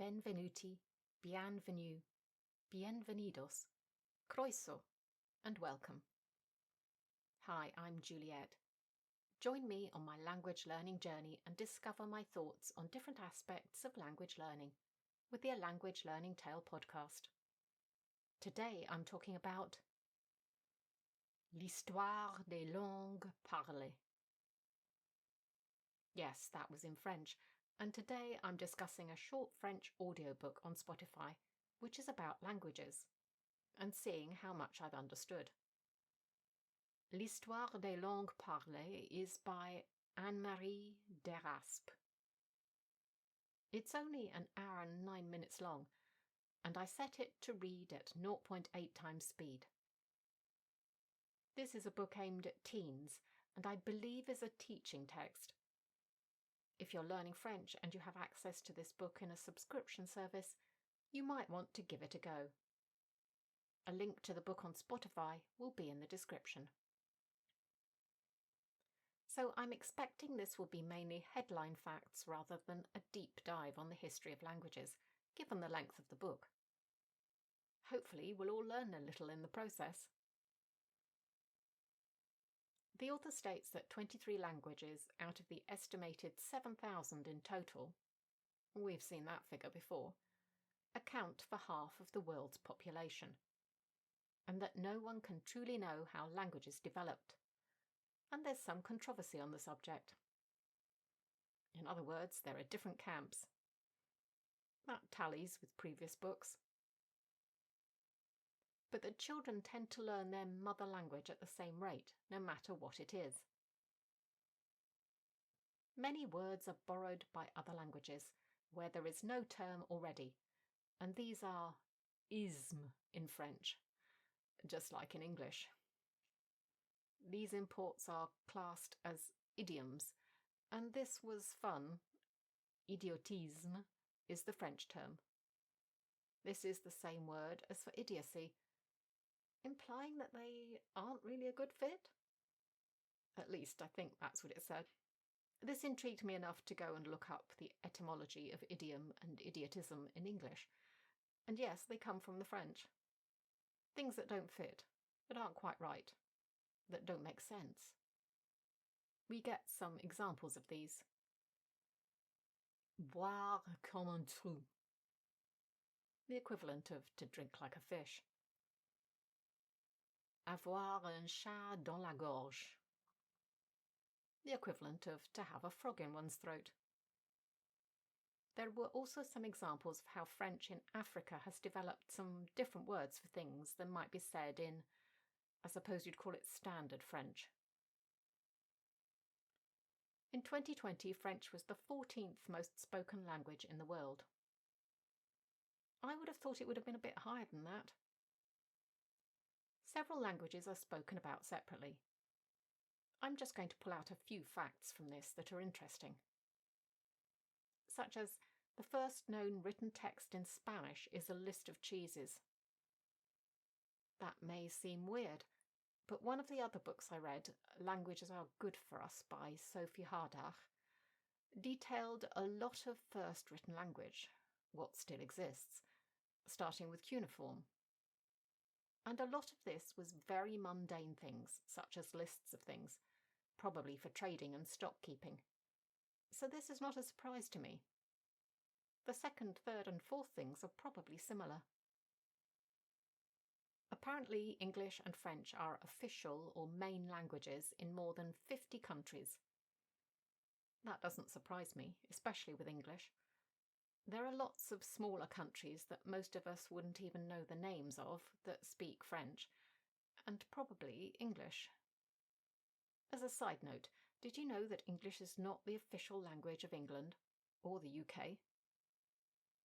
benvenuti, bienvenue, bienvenidos, croeso, and welcome. Hi, I'm Juliet. Join me on my language learning journey and discover my thoughts on different aspects of language learning with the A Language Learning Tale podcast. Today I'm talking about l'histoire des langues parlées. Yes, that was in French, and today I'm discussing a short French audiobook on Spotify, which is about languages, and seeing how much I've understood. L'histoire des langues parlées is by Anne-Marie Deraspe. It's only an hour and 9 minutes long, and I set it to read at 0.8 times speed. This is a book aimed at teens, and I believe is a teaching text. If you're learning French and you have access to this book in a subscription service, you might want to give it a go. A link to the book on Spotify will be in the description. So I'm expecting this will be mainly headline facts rather than a deep dive on the history of languages, given the length of the book. Hopefully we'll all learn a little in the process. The author states that 23 languages out of the estimated 7,000 in total, we've seen that figure before, account for half of the world's population, and that no one can truly know how languages developed. And there's some controversy on the subject. In other words, there are different camps. That tallies with previous books. But that children tend to learn their mother language at the same rate, no matter what it is. Many words are borrowed by other languages, where there is no term already, and these are ismes in French, just like in English. These imports are classed as idioms, and this was fun. Idiotisme is the French term. This is the same word as for idiocy, implying that they aren't really a good fit? At least I think that's what it said. This intrigued me enough to go and look up the etymology of idiom and idiotism in English. And yes, they come from the French. Things that don't fit, that aren't quite right, that don't make sense. We get some examples of these. Boire comme un trou, the equivalent of to drink like a fish. Avoir un chat dans la gorge, the equivalent of to have a frog in one's throat. There were also some examples of how French in Africa has developed some different words for things than might be said in, I suppose you'd call it standard French. In 2020, French was the 14th most spoken language in the world. I would have thought it would have been a bit higher than that. Several languages are spoken about separately. I'm just going to pull out a few facts from this that are interesting. Such as, the first known written text in Spanish is a list of cheeses. That may seem weird, but one of the other books I read, Languages Are Good for Us by Sophie Hardach, detailed a lot of first written language, what still exists, starting with cuneiform. And a lot of this was very mundane things, such as lists of things, probably for trading and stock keeping. So this is not a surprise to me. The second, third, and fourth things are probably similar. Apparently, English and French are official or main languages in more than 50 countries. That doesn't surprise me, especially with English. There are lots of smaller countries that most of us wouldn't even know the names of that speak French, and probably English. As a side note, did you know that English is not the official language of England or the UK?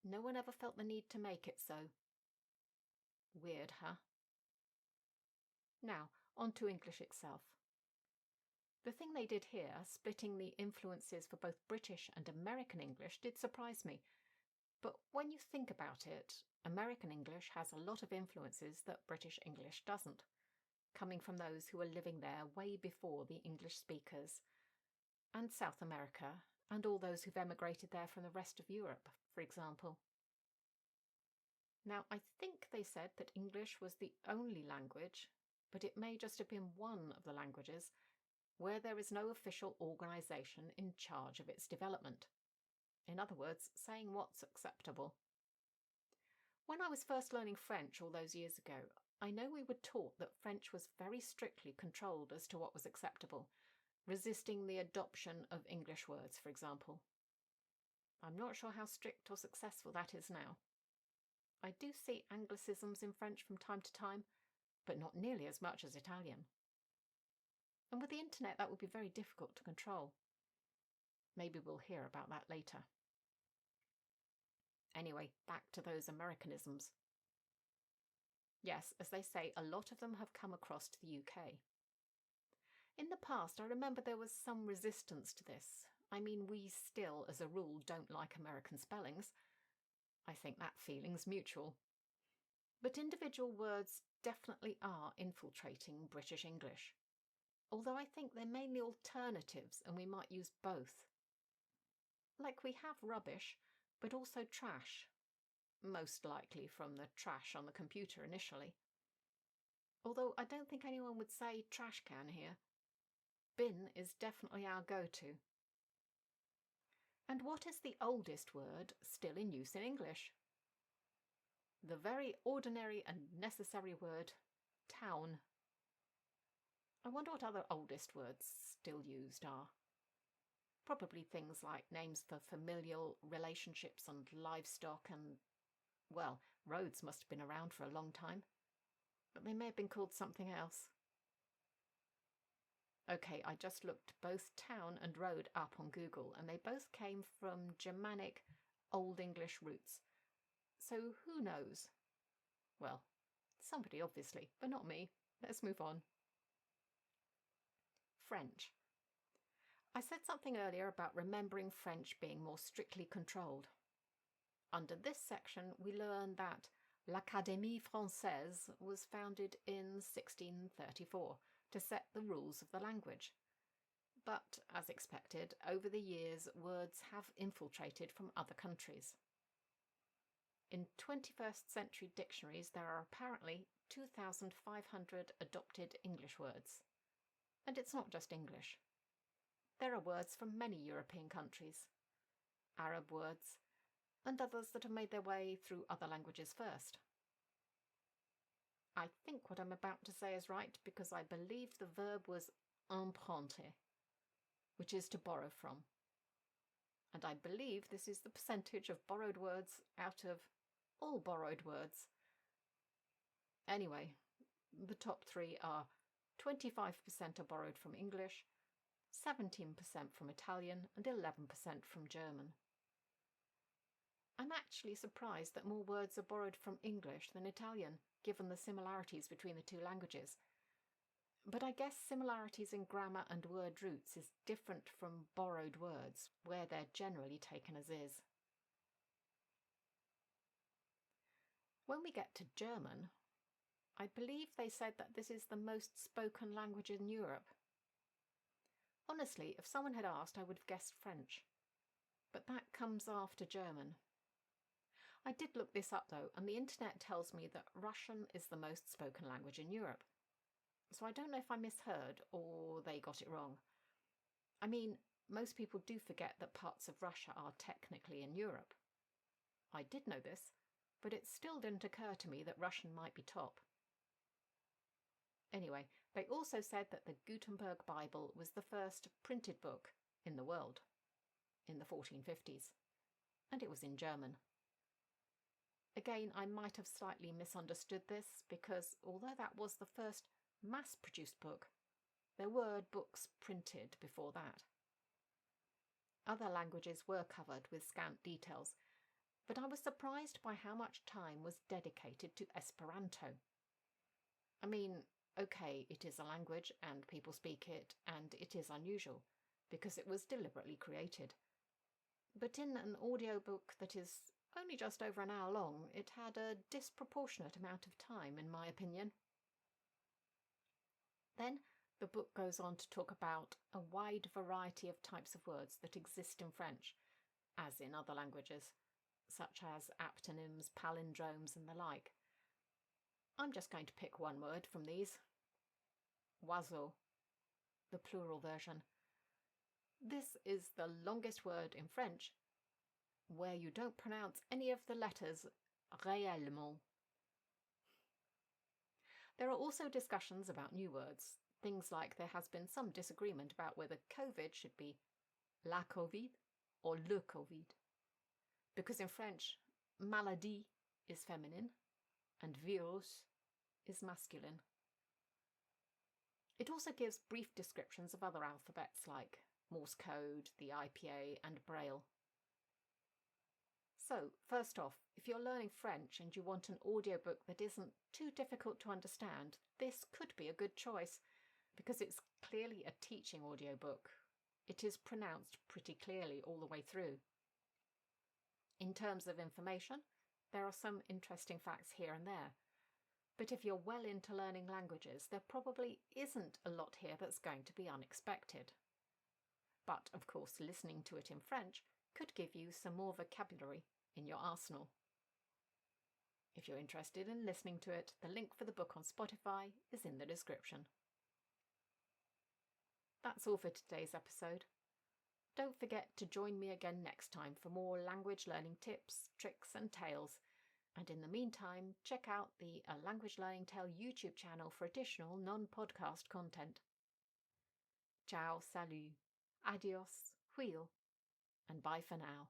No one ever felt the need to make it so. Weird, huh? Now, on to English itself. The thing they did here, splitting the influences for both British and American English, did surprise me. But when you think about it, American English has a lot of influences that British English doesn't, coming from those who were living there way before the English speakers, and South America, and all those who've emigrated there from the rest of Europe, for example. Now, I think they said that English was the only language, but it may just have been one of the languages where there is no official organisation in charge of its development. In other words, saying what's acceptable. When I was first learning French all those years ago, I know we were taught that French was very strictly controlled as to what was acceptable, resisting the adoption of English words, for example. I'm not sure how strict or successful that is now. I do see anglicisms in French from time to time, but not nearly as much as Italian. And with the internet, that would be very difficult to control. Maybe we'll hear about that later. Anyway, back to those Americanisms. Yes, as they say, a lot of them have come across to the UK. In the past, I remember there was some resistance to this. I mean, we still, as a rule, don't like American spellings. I think that feeling's mutual. But individual words definitely are infiltrating British English. Although I think they're mainly alternatives and we might use both. Like we have rubbish, but also trash. Most likely from the trash on the computer initially. Although I don't think anyone would say trash can here. Bin is definitely our go-to. And what is the oldest word still in use in English? The very ordinary and necessary word, town. I wonder what other oldest words still used are. Probably things like names for familial relationships and livestock and, well, roads must have been around for a long time. But they may have been called something else. Okay, I just looked both town and road up on Google, and they both came from Germanic Old English roots. So who knows? Well, somebody obviously, but not me. Let's move on. French. I said something earlier about remembering French being more strictly controlled. Under this section, we learn that l'Académie Française was founded in 1634 to set the rules of the language. But, as expected, over the years, words have infiltrated from other countries. In 21st century dictionaries, there are apparently 2,500 adopted English words. And it's not just English. There are words from many European countries, Arab words, and others that have made their way through other languages first. I think what I'm about to say is right because I believe the verb was emprunter, which is to borrow from. And I believe this is the percentage of borrowed words out of all borrowed words. Anyway, the top three are 25% are borrowed from English, 17% from Italian, and 11% from German. I'm actually surprised that more words are borrowed from English than Italian, given the similarities between the two languages. But I guess similarities in grammar and word roots is different from borrowed words, where they're generally taken as is. When we get to German, I believe they said that this is the most spoken language in Europe. Honestly, if someone had asked, I would have guessed French. But that comes after German. I did look this up though, and the internet tells me that Russian is the most spoken language in Europe. So I don't know if I misheard or they got it wrong. I mean, most people do forget that parts of Russia are technically in Europe. I did know this, but it still didn't occur to me that Russian might be top. Anyway, they also said that the Gutenberg Bible was the first printed book in the world in the 1450s, and it was in German. Again, I might have slightly misunderstood this because although that was the first mass-produced book, there were books printed before that. Other languages were covered with scant details, but I was surprised by how much time was dedicated to Esperanto. I mean, okay, it is a language and people speak it, and it is unusual because it was deliberately created. But in an audiobook that is only just over an hour long, it had a disproportionate amount of time, in my opinion. Then the book goes on to talk about a wide variety of types of words that exist in French, as in other languages, such as aptonyms, palindromes, and the like. I'm just going to pick one word from these. Oiseau, the plural version. This is the longest word in French where you don't pronounce any of the letters réellement. There are also discussions about new words, things like there has been some disagreement about whether COVID should be la Covid or le Covid, because in French, maladie is feminine and virus is masculine. It also gives brief descriptions of other alphabets like Morse code, the IPA, and Braille. So, first off, if you're learning French and you want an audiobook that isn't too difficult to understand, this could be a good choice because it's clearly a teaching audiobook. It is pronounced pretty clearly all the way through. In terms of information, there are some interesting facts here and there. But if you're well into learning languages, there probably isn't a lot here that's going to be unexpected. But, of course, listening to it in French could give you some more vocabulary in your arsenal. If you're interested in listening to it, the link for the book on Spotify is in the description. That's all for today's episode. Don't forget to join me again next time for more language learning tips, tricks and tales. And in the meantime, check out the A Language Learning Tale YouTube channel for additional non-podcast content. Ciao, salut, adios, huil, and bye for now.